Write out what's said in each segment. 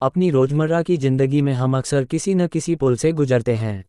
अपनी रोजमर्रा की जिंदगी में हम अक्सर किसी न किसी पुल से गुजरते हैं,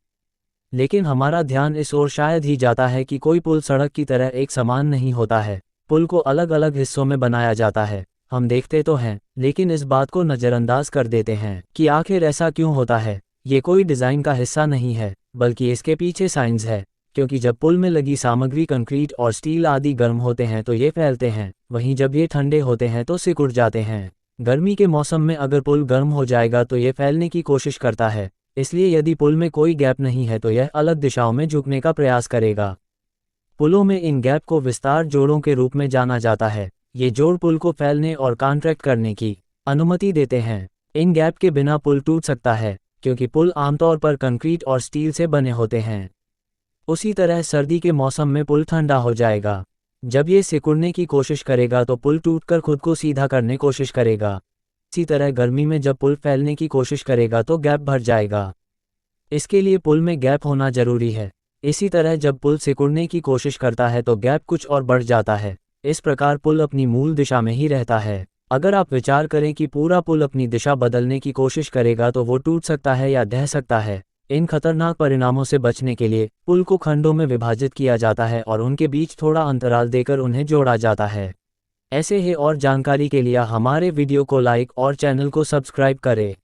लेकिन हमारा ध्यान इस ओर शायद ही जाता है कि कोई पुल सड़क की तरह एक समान नहीं होता है। पुल को अलग अलग हिस्सों में बनाया जाता है। हम देखते तो हैं, लेकिन इस बात को नज़रअंदाज कर देते हैं कि आखिर ऐसा क्यों होता है। ये कोई डिज़ाइन का हिस्सा नहीं है, बल्कि इसके पीछे साइंस है। क्योंकि जब पुल में लगी सामग्री कंक्रीट और स्टील आदि गर्म होते हैं तो ये फैलते हैं, वहीं जब ये ठंडे होते हैं तो सिकुड़ जाते हैं। गर्मी के मौसम में अगर पुल गर्म हो जाएगा तो ये फैलने की कोशिश करता है, इसलिए यदि पुल में कोई गैप नहीं है तो यह अलग दिशाओं में झुकने का प्रयास करेगा। पुलों में इन गैप को विस्तार जोड़ों के रूप में जाना जाता है। ये जोड़ पुल को फैलने और कॉन्ट्रैक्ट करने की अनुमति देते हैं। इन गैप के बिना पुल टूट सकता है, क्योंकि पुल आमतौर पर कंक्रीट और स्टील से बने होते हैं। उसी तरह सर्दी के मौसम में पुल ठंडा हो जाएगा। जब ये सिकुड़ने की कोशिश करेगा तो पुल टूटकर खुद को सीधा करने कोशिश करेगा। इसी तरह गर्मी में जब पुल फैलने की कोशिश करेगा तो गैप भर जाएगा। इसके लिए पुल में गैप होना जरूरी है। इसी तरह जब पुल सिकुड़ने की कोशिश करता है तो गैप कुछ और बढ़ जाता है। इस प्रकार पुल अपनी मूल दिशा में ही रहता है। अगर आप विचार करें कि पूरा पुल अपनी दिशा बदलने की कोशिश करेगा तो वो टूट सकता है या ढह सकता है। इन खतरनाक परिणामों से बचने के लिए पुल को खंडों में विभाजित किया जाता है और उनके बीच थोड़ा अंतराल देकर उन्हें जोड़ा जाता है। ऐसे ही और जानकारी के लिए हमारे वीडियो को लाइक और चैनल को सब्सक्राइब करें।